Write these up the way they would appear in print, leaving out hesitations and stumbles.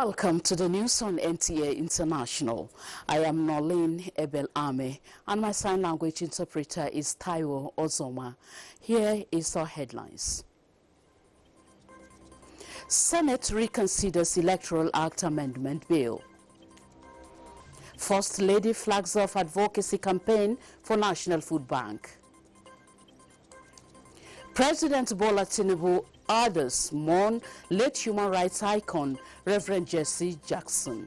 Welcome to the news on NTA International. I am Nolene Ebel Ame and my sign language interpreter is Taiwo Ozoma. Here is our headlines. Senate reconsiders Electoral Act Amendment Bill. First Lady flags off advocacy campaign for National Food Bank. President Bola Tinubu others mourn late human rights icon Reverend Jesse Jackson.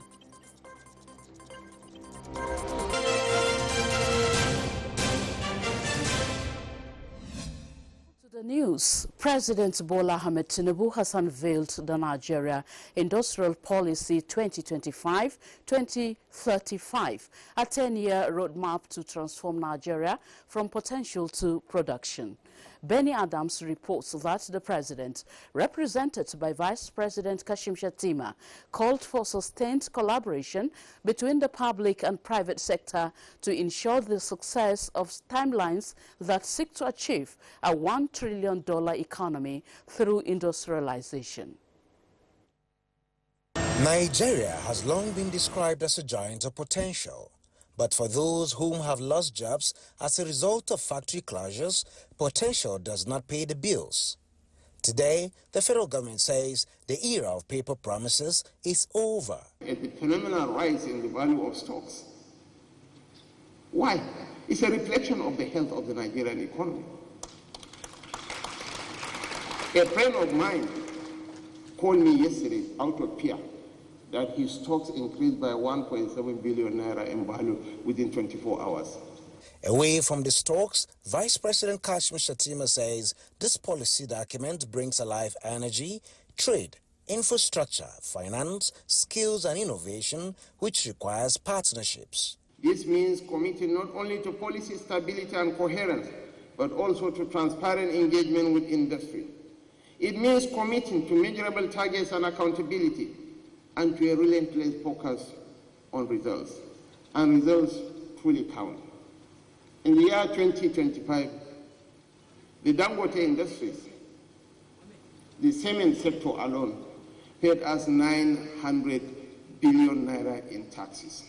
The news. President Bola Ahmed Tinubu has unveiled the Nigeria Industrial Policy 2025-2035, a 10-year roadmap to transform Nigeria from potential to production. Benny Adams reports that the president, represented by Vice President Kashim Shettima, called for sustained collaboration between the public and private sector to ensure the success of timelines that seek to achieve a $1 trillion economy through industrialization. Nigeria has long been described as a giant of potential. But for those whom have lost jobs as a result of factory closures, potential does not pay the bills. Today, the federal government says the era of paper promises is over. A phenomenal rise in the value of stocks. Why? It's a reflection of the health of the Nigerian economy. A friend of mine called me yesterday out of fear that his stocks increased by 1.7 billion naira in value within 24 hours. Away from the stocks, Vice President Kashim Shettima says this policy document brings alive energy, trade, infrastructure, finance, skills and innovation, which requires partnerships. This means committing not only to policy stability and coherence, but also to transparent engagement with industry. It means committing to measurable targets and accountability, and to a relentless focus on results. And results truly count. In the year 2025, the Dangote Industries, the cement sector alone, paid us 900 billion naira in taxes.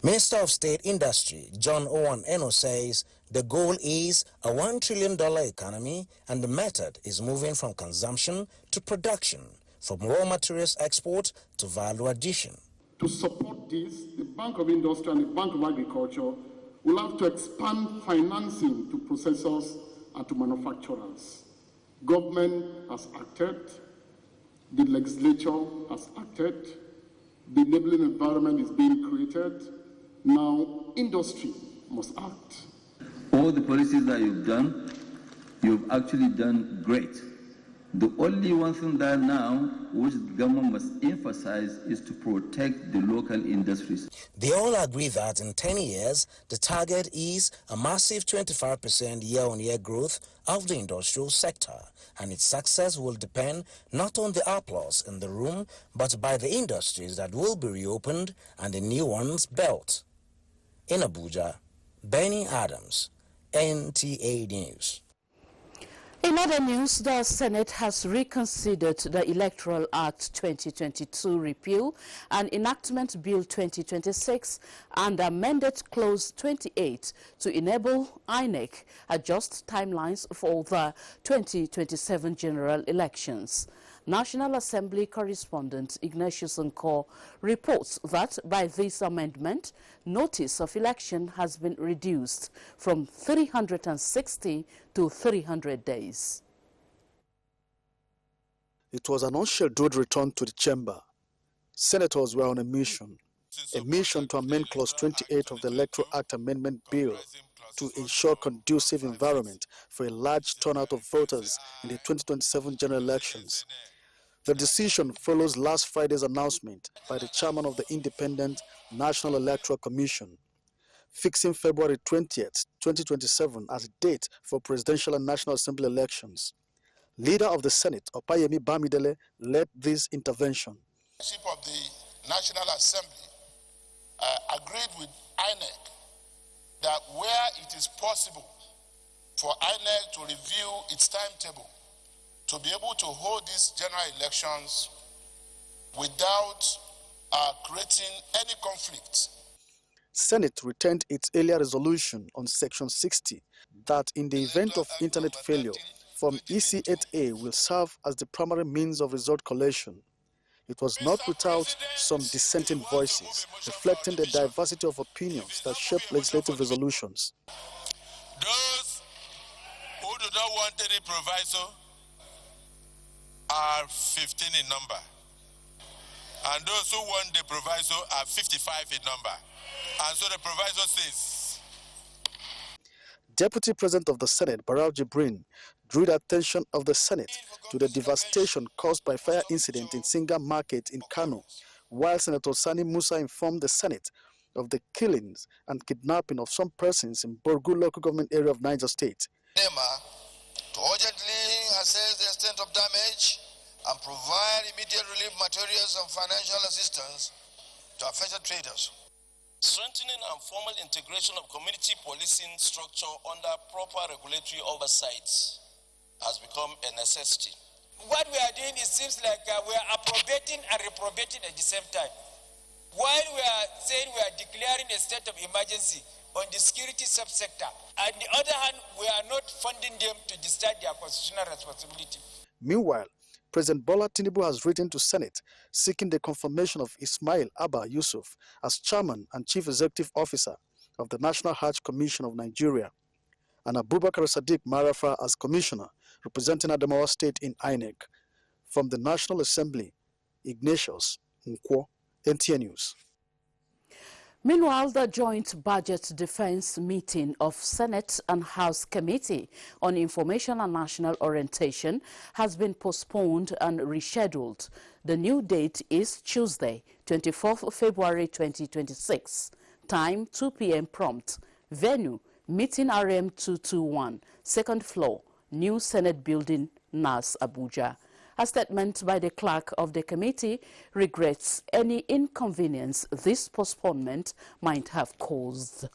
Minister of State Industry John Owen Eno says the goal is a $1 trillion economy and the method is moving from consumption to production, from raw materials export to value addition. To support this, the Bank of Industry and the Bank of Agriculture will have to expand financing to processors and to manufacturers. Government has acted, the legislature has acted, the enabling environment is being created. Now, industry must act. All the policies that you've actually done great. The only one thing that now, which the government must emphasize, is to protect the local industries. They all agree that in 10 years, the target is a massive 25% year-on-year growth of the industrial sector, and its success will depend not on the applause in the room, but by the industries that will be reopened and the new ones built. In Abuja, Benny Adams, NTA News. In other news, the Senate has reconsidered the Electoral Act 2022 repeal and Enactment Bill 2026 and amended Clause 28 to enable INEC adjust timelines for the 2027 general elections. National Assembly correspondent Ignatius Nko reports that by this amendment, notice of election has been reduced from 360 to 300 days. It was an unscheduled return to the chamber. Senators were on a mission to amend Clause 28 of the Electoral Act Amendment Bill to ensure conducive environment for a large turnout of voters in the 2027 general elections. The decision follows last Friday's announcement by the chairman of the Independent National Electoral Commission, fixing February 20th, 2027 as a date for presidential and National Assembly elections. Leader of the Senate, Opayemi Bamidele, led this intervention. The leadership of the National Assembly agreed with INEC that where it is possible for INEC to review its timetable to be able to hold these general elections without creating any conflict. Senate retained its earlier resolution on Section 60 that in the event of internet failure, Form EC8A will serve as the primary means of result collation. It was not without some dissenting voices, reflecting the diversity of opinions that shape legislative resolutions. Those who do not want any proviso are 15 in number, and those who want the proviso are 55 in number. And so the proviso says, Deputy President of the Senate, Barau Jibrin, drew the attention of the Senate to the devastation caused by fire incident in Singa Market in Kano, while Senator Sani Musa informed the Senate of the killings and kidnapping of some persons in Borgu local government area of Niger State. NEMA to urgently assess the extent of damage and provide immediate relief materials and financial assistance to affected traders. Strengthening and formal integration of community policing structure under proper regulatory oversight has become a necessity. What we are doing, it seems like we are appropriating and reprobating at the same time. While we are saying we are declaring a state of emergency on the security subsector, on the other hand, we are not funding them to discharge their constitutional responsibility. Meanwhile, President Bola Tinubu has written to Senate seeking the confirmation of Ismail Abba Yusuf as Chairman and Chief Executive Officer of the National Hajj Commission of Nigeria, and Abubakar Sadiq Marafa as Commissioner representing Adamawa State in INEC. From the National Assembly, Ignatius Nkwo, NTA News. Meanwhile, the joint budget defense meeting of Senate and House Committee on Information and National Orientation has been postponed and rescheduled. The new date is Tuesday, 24th February 2026. Time 2 p.m. prompt. Venue, Meeting RM 221, second floor, New Senate Building, NAS, Abuja. A statement by the clerk of the committee regrets any inconvenience this postponement might have caused.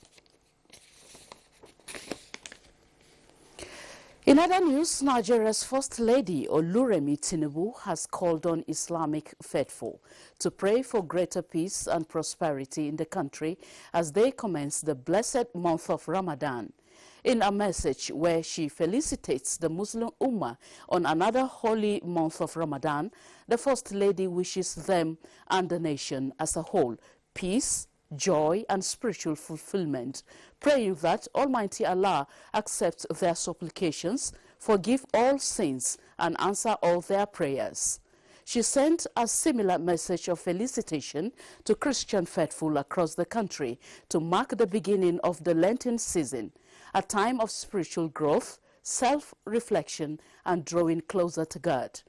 In other news, Nigeria's First Lady Oluremi Tinubu has called on Islamic faithful to pray for greater peace and prosperity in the country as they commence the blessed month of Ramadan. In a message where she felicitates the Muslim Ummah on another holy month of Ramadan, the First Lady wishes them and the nation as a whole peace, joy and spiritual fulfillment, praying that Almighty Allah accept their supplications, forgive all sins and answer all their prayers. She sent a similar message of felicitation to Christian faithful across the country to mark the beginning of the Lenten season, a time of spiritual growth, self-reflection and drawing closer to God,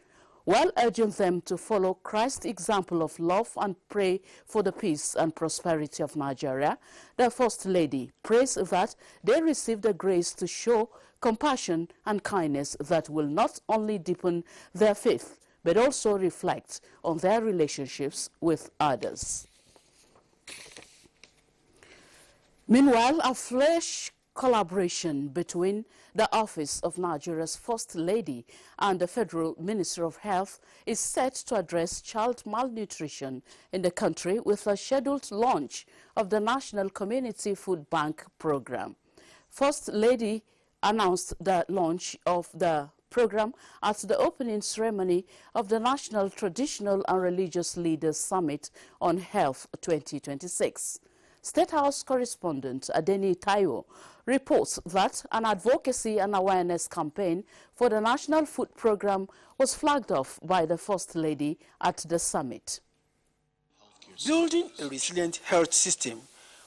while urging them to follow Christ's example of love and pray for the peace and prosperity of Nigeria. The First Lady prays that they receive the grace to show compassion and kindness that will not only deepen their faith, but also reflect on their relationships with others. Meanwhile, a fresh collaboration between the Office of Nigeria's First Lady and the Federal Ministry of Health is set to address child malnutrition in the country with a scheduled launch of the National Community Food Bank Program. First Lady announced the launch of the program at the opening ceremony of the National Traditional and Religious Leaders Summit on Health 2026. State House correspondent Adeni Taiwo reports that an advocacy and awareness campaign for the National Food Program was flagged off by the First Lady at the summit. Building a resilient health system,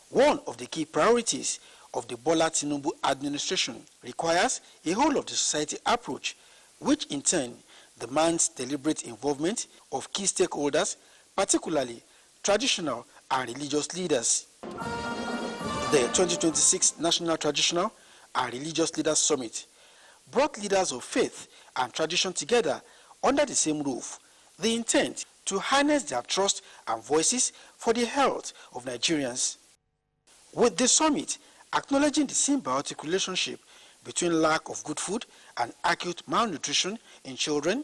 one of the key priorities of the Bola Tinubu administration, requires a whole-of-the-society approach, which in turn demands deliberate involvement of key stakeholders, particularly traditional and religious leaders. The 2026 National Traditional and Religious Leaders Summit brought leaders of faith and tradition together under the same roof. The intent to harness their trust and voices for the health of Nigerians. With the summit acknowledging the symbiotic relationship between lack of good food and acute malnutrition in children,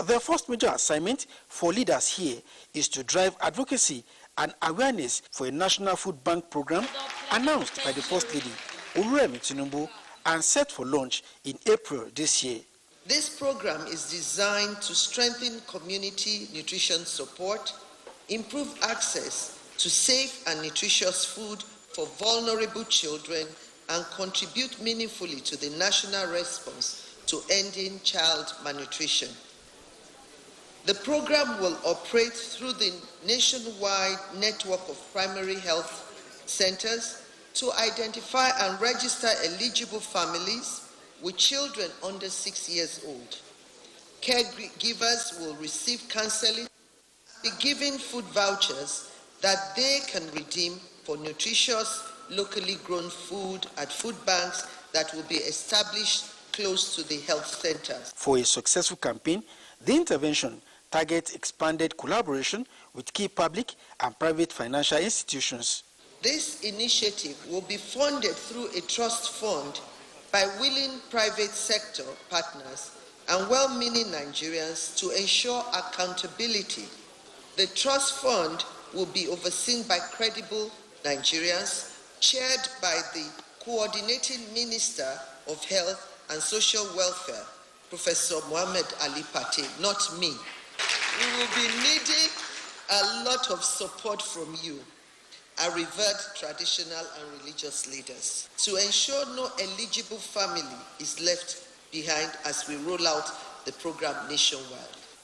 The first major assignment for leaders here is to drive advocacy and awareness for a national food bank program announced by the First Lady, Oluremi Tinubu, and set for launch in April this year. This program is designed to strengthen community nutrition support, improve access to safe and nutritious food for vulnerable children, and contribute meaningfully to the national response to ending child malnutrition. The program will operate through the nationwide network of primary health centers to identify and register eligible families with children under 6 years old. Caregivers will receive counseling, be given food vouchers that they can redeem for nutritious, locally grown food at food banks that will be established close to the health centers. For a successful campaign, the intervention targets expanded collaboration with key public and private financial institutions. This initiative will be funded through a trust fund by willing private sector partners and well-meaning Nigerians to ensure accountability. The trust fund will be overseen by credible Nigerians, chaired by the Coordinating Minister of Health and Social Welfare, Professor Mohammed Ali Pate, not me. We will be needing a lot of support from you, our revered traditional and religious leaders, to ensure no eligible family is left behind as we roll out the program nationwide.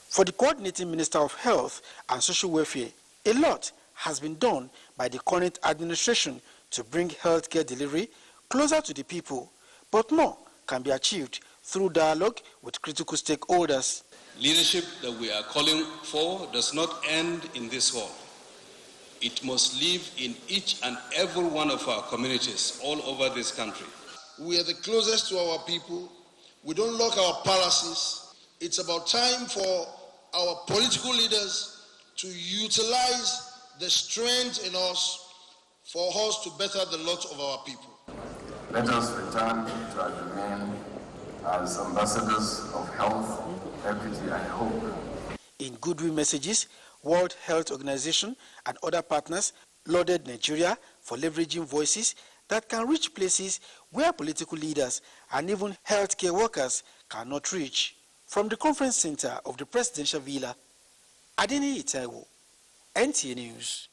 For the Coordinating Minister of Health and Social Welfare, a lot has been done by the current administration to bring healthcare delivery closer to the people, but more can be achieved through dialogue with critical stakeholders. Leadership that we are calling for does not end in this hall. It must live in each and every one of our communities all over this country. We are the closest to our people. We don't lock our palaces. It's about time for our political leaders to utilize the strength in us for us to better the lot of our people. Let us return to our domain as ambassadors of health, equity, and hope. In goodwill messages, World Health Organization and other partners lauded Nigeria for leveraging voices that can reach places where political leaders and even healthcare workers cannot reach. From the conference center of the presidential villa, Adeniyi Taiwo, NTA News.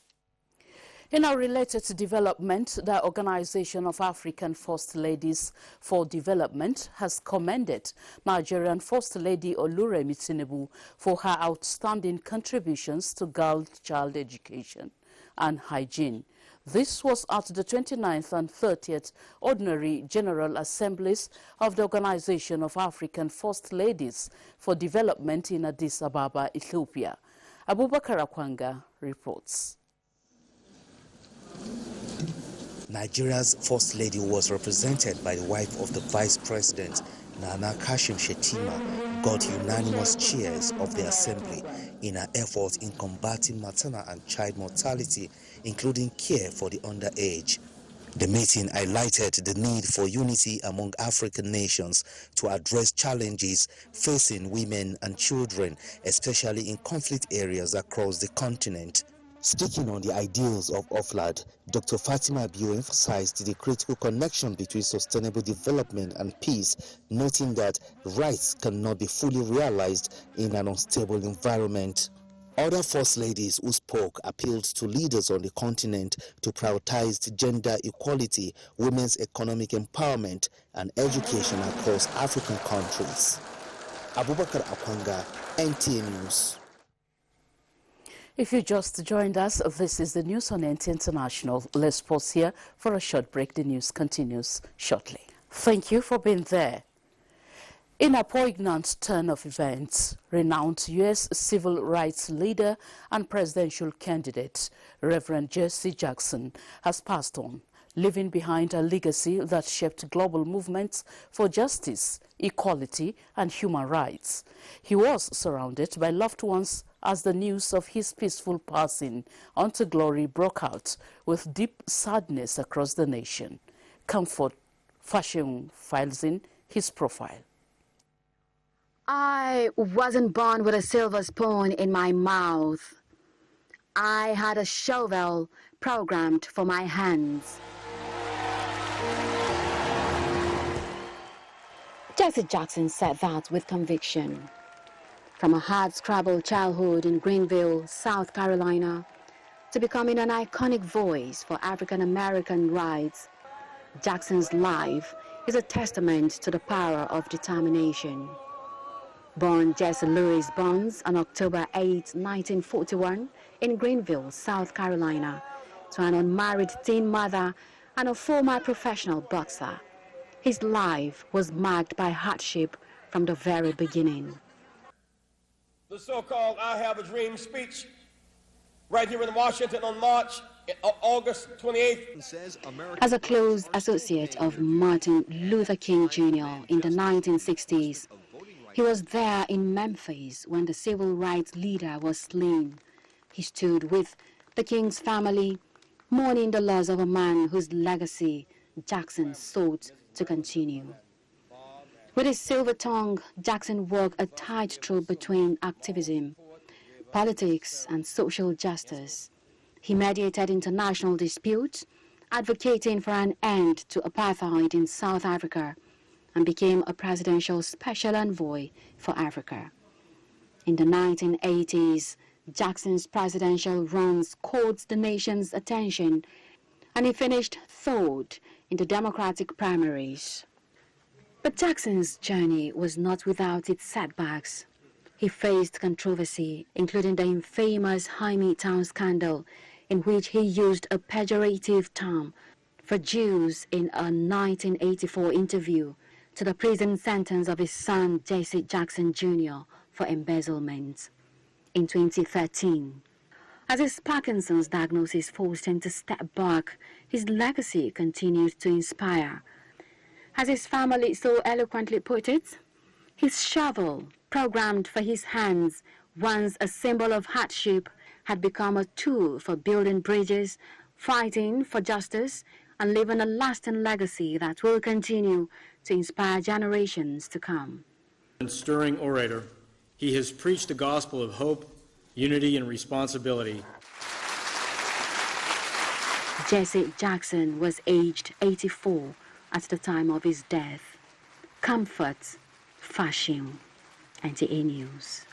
In a related development, the Organization of African First Ladies for Development has commended Nigerian First Lady Oluremi Tinubu for her outstanding contributions to girl child education and hygiene. This was at the 29th and 30th Ordinary General Assemblies of the Organization of African First Ladies for Development in Addis Ababa, Ethiopia. Abubakar Akwanga reports. Nigeria's First Lady was represented by the wife of the Vice President, Nana Kashim Shettima, got unanimous cheers of the Assembly in her effort in combating maternal and child mortality, including care for the underage. The meeting highlighted the need for unity among African nations to address challenges facing women and children, especially in conflict areas across the continent. Speaking on the ideals of OFLAD, Dr. Fatima Abiyo emphasized the critical connection between sustainable development and peace, noting that rights cannot be fully realized in an unstable environment. Other First Ladies who spoke appealed to leaders on the continent to prioritize gender equality, women's economic empowerment, and education across African countries. Abubakar Akwanga, NTA News. If you just joined us, this is the news on NTA International. Let's pause here for a short break. The news continues shortly. Thank you for being there. In a poignant turn of events, renowned U.S. civil rights leader and presidential candidate, Reverend Jesse Jackson, has passed on, leaving behind a legacy that shaped global movements for justice, equality, and human rights. He was surrounded by loved ones as the news of his peaceful passing unto glory broke out, with deep sadness across the nation. Comfort Fashion files in his profile. I wasn't born with a silver spoon in my mouth. I had a shovel programmed for my hands. Jesse Jackson said that with conviction. From a hard-scrabbled childhood in Greenville, South Carolina, to becoming an iconic voice for African American rights, Jackson's life is a testament to the power of determination. Born Jesse Louis Bonds on October 8, 1941, in Greenville, South Carolina, to an unmarried teen mother and a former professional boxer, his life was marked by hardship from the very beginning. The so-called I Have a Dream speech right here in Washington on August 28th. As a close associate of Martin Luther King Jr. in the 1960s, he was there in Memphis when the civil rights leader was slain. He stood with the King's family, mourning the loss of a man whose legacy Jackson sought to continue. With his silver tongue, Jackson walked a tightrope between activism, politics, and social justice. He mediated international disputes, advocating for an end to apartheid in South Africa, and became a presidential special envoy for Africa. In the 1980s, Jackson's presidential runs caught the nation's attention, and he finished third in the Democratic primaries. But Jackson's journey was not without its setbacks. He faced controversy, including the infamous Town scandal, in which he used a pejorative term for Jews in a 1984 interview to the prison sentence of his son Jesse Jackson Jr. for embezzlement. In 2013, as his Parkinson's diagnosis forced him to step back, his legacy continued to inspire. As his family so eloquently put it, his shovel, programmed for his hands, once a symbol of hardship, had become a tool for building bridges, fighting for justice, and leaving a lasting legacy that will continue to inspire generations to come. And stirring orator, he has preached the gospel of hope, unity, and responsibility. Jesse Jackson was aged 84 at the time of his death. Comfort, fashion, NTA News.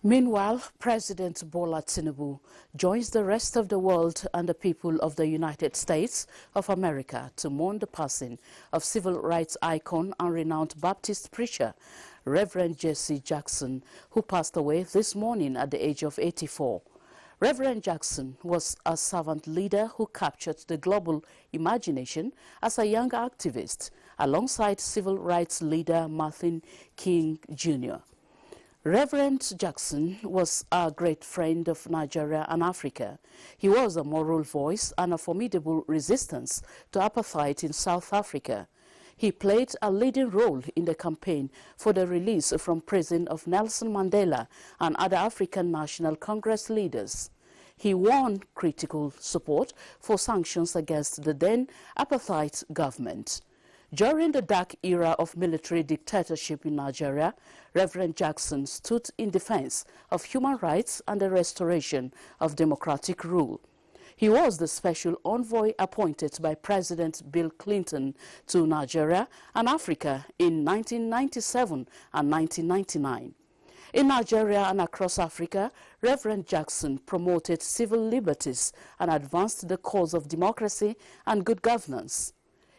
Meanwhile, President Bola Tinubu joins the rest of the world and the people of the United States of America to mourn the passing of civil rights icon and renowned Baptist preacher, Reverend Jesse Jackson, who passed away this morning at the age of 84. Reverend Jackson was a servant leader who captured the global imagination as a young activist, alongside civil rights leader Martin King Jr. Reverend Jackson was a great friend of Nigeria and Africa. He was a moral voice and a formidable resistance to apartheid in South Africa. He played a leading role in the campaign for the release from prison of Nelson Mandela and other African National Congress leaders. He won critical support for sanctions against the then apartheid government. During the dark era of military dictatorship in Nigeria, Reverend Jackson stood in defense of human rights and the restoration of democratic rule. He was the special envoy appointed by President Bill Clinton to Nigeria and Africa in 1997 and 1999. In Nigeria and across Africa, Reverend Jackson promoted civil liberties and advanced the cause of democracy and good governance.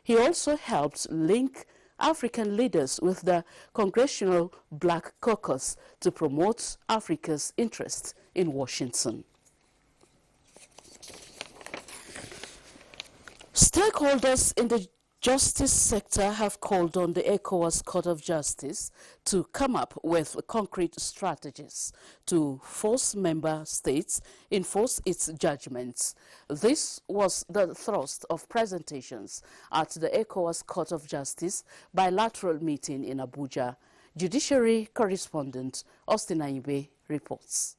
He also helped link African leaders with the Congressional Black Caucus to promote Africa's interests in Washington. Stakeholders in the justice sector have called on the ECOWAS Court of Justice to come up with concrete strategies to force member states enforce its judgments. This was the thrust of presentations at the ECOWAS Court of Justice bilateral meeting in Abuja. Judiciary correspondent Austin Aibe reports.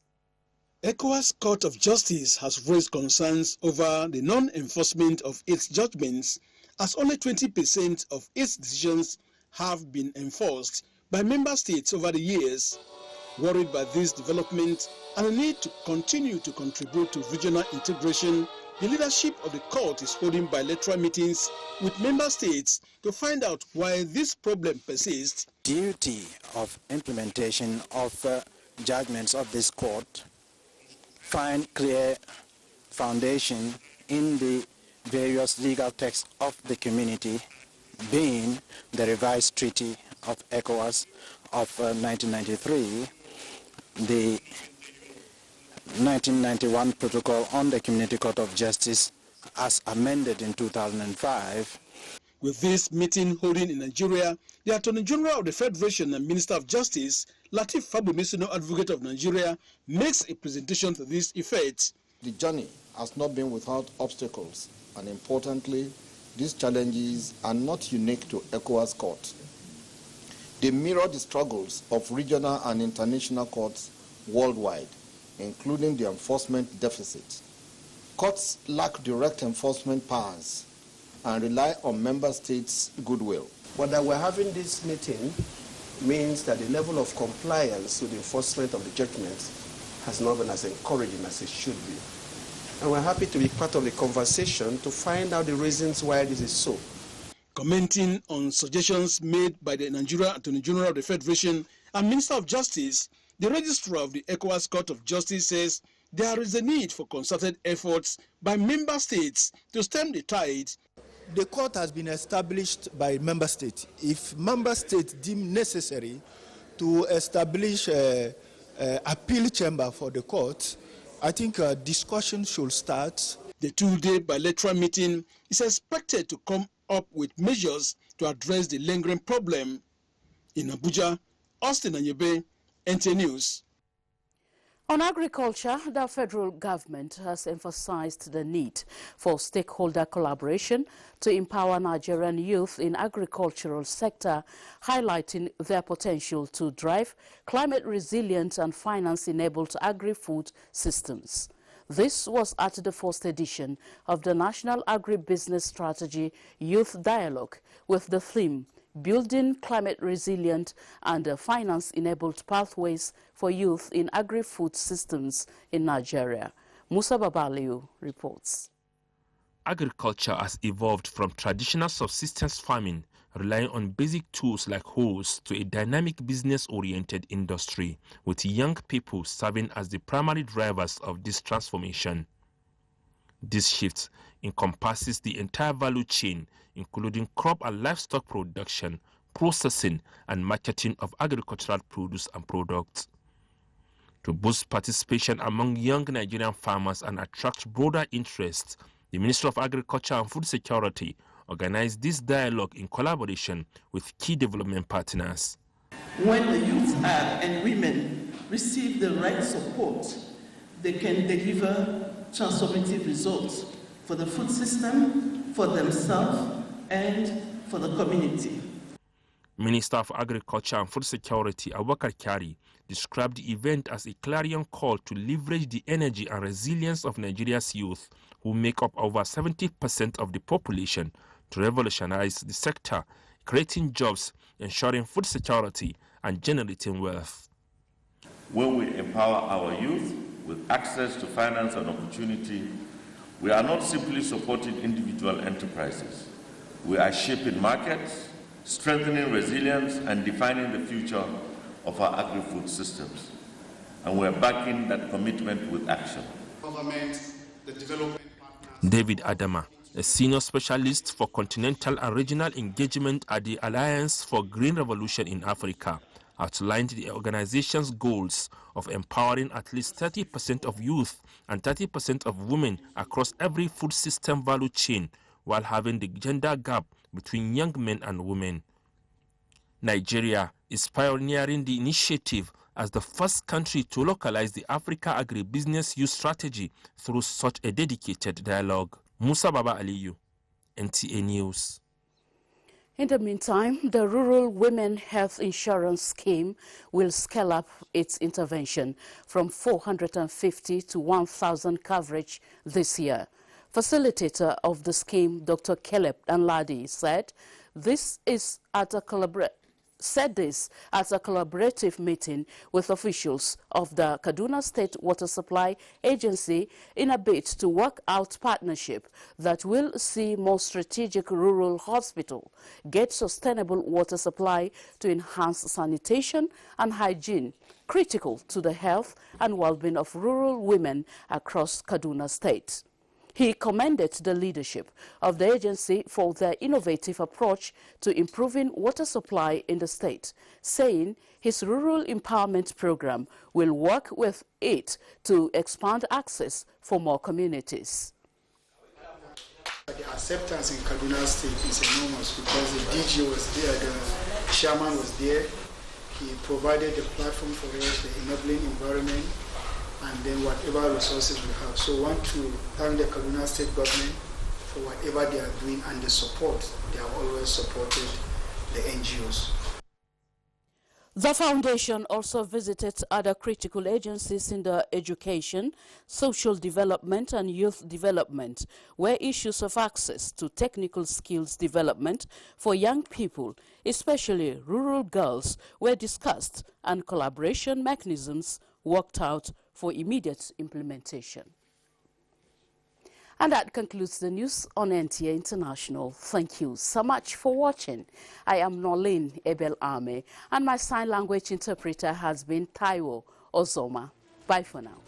ECOWAS Court of Justice has raised concerns over the non-enforcement of its judgments, as only 20% of its decisions have been enforced by by member states over the years. Worried by this development and the need to continue to contribute to regional integration, the leadership of the court is holding bilateral meetings with member states to find out why this problem persists. Duty of implementation of judgments of this court find clear foundation in the various legal texts of the community, being the revised Treaty of ECOWAS of 1993, the 1991 Protocol on the Community Court of Justice as amended in 2005. With this meeting holding in Nigeria, the Attorney General of the Federation and Minister of Justice, Lateef Fagbemisi, Advocate of Nigeria, makes a presentation to this effect. The journey has not been without obstacles, and importantly, these challenges are not unique to ECOWAS court. They mirror the struggles of regional and international courts worldwide, including the enforcement deficit. Courts lack direct enforcement powers and rely on member states' goodwill. Whether we're having this meeting means that the level of compliance with the enforcement of the judgments has not been as encouraging as it should be. And we're happy to be part of the conversation to find out the reasons why this is so. Commenting on suggestions made by the Nigerian Attorney General of the Federation and Minister of Justice, the Registrar of the ECOWAS Court of Justice says there is a need for concerted efforts by member states to stem the tide. The court has been established by member states. If member states deem necessary to establish an appeal chamber for the court, I think a discussion should start. The two-day bilateral meeting is expected to come up with measures to address the lingering problem. In Abuja, Austin Anyebe, NTA News. On agriculture, the federal government has emphasized the need for stakeholder collaboration to empower Nigerian youth in agricultural sector, highlighting their potential to drive climate resilient and finance-enabled agri-food systems. This was at the first edition of the National Agribusiness Strategy Youth Dialogue with the theme Building Climate Resilient and Finance-Enabled Pathways for Youth in Agri-Food Systems in Nigeria. Musa Babaliu reports. Agriculture has evolved from traditional subsistence farming, relying on basic tools like hoes, to a dynamic business-oriented industry, with young people serving as the primary drivers of this transformation. This shift encompasses the entire value chain, including crop and livestock production, processing, and marketing of agricultural produce and products. To boost participation among young Nigerian farmers and attract broader interest, the Ministry of Agriculture and Food Security organized this dialogue in collaboration with key development partners. When the youth and women receive the right support, they can deliver transformative results for the food system, for themselves, and for the community. Minister of Agriculture and Food Security, Abubakar Kyari, described the event as a clarion call to leverage the energy and resilience of Nigeria's youth, who make up over 70% of the population, to revolutionize the sector, creating jobs, ensuring food security, and generating wealth. When we empower our youth with access to finance and opportunity, we are not simply supporting individual enterprises. We are shaping markets, strengthening resilience, and defining the future of our agri-food systems. And we are backing that commitment with action. David Adama, a senior specialist for continental and regional engagement at the Alliance for Green Revolution in Africa, outlined the organization's goals of empowering at least 30% of youth and 30% of women across every food system value chain, while having the gender gap between young men and women. Nigeria is pioneering the initiative as the first country to localize the Africa Agribusiness Youth Strategy through such a dedicated dialogue. Musa Baba Aliyu, NTA News. In the meantime, the Rural Women Health Insurance Scheme will scale up its intervention from 450 to 1,000 coverage this year. Facilitator of the scheme, Dr. Caleb Danladi, said this is at a said this at a collaborative meeting with officials of the Kaduna State Water Supply Agency in a bid to work out partnership that will see more strategic rural hospital get sustainable water supply to enhance sanitation and hygiene, critical to the health and well-being of rural women across Kaduna State. He commended the leadership of the agency for their innovative approach to improving water supply in the state, saying his rural empowerment program will work with it to expand access for more communities. The acceptance in Kaduna State is enormous because the DG was there, the chairman was there. He provided the platform for us, the enabling environment, and then whatever resources we have. So I want to thank the Kaduna State government for whatever they are doing and the support. They have always supported the NGOs. The foundation also visited other critical agencies in the education, social development and youth development, where issues of access to technical skills development for young people, especially rural girls, were discussed and collaboration mechanisms worked out for immediate implementation. And that concludes the news on NTA International. Thank you so much for watching. I am Nolene Ebel-Ame, and my sign language interpreter has been Taiwo Ozoma. Bye for now.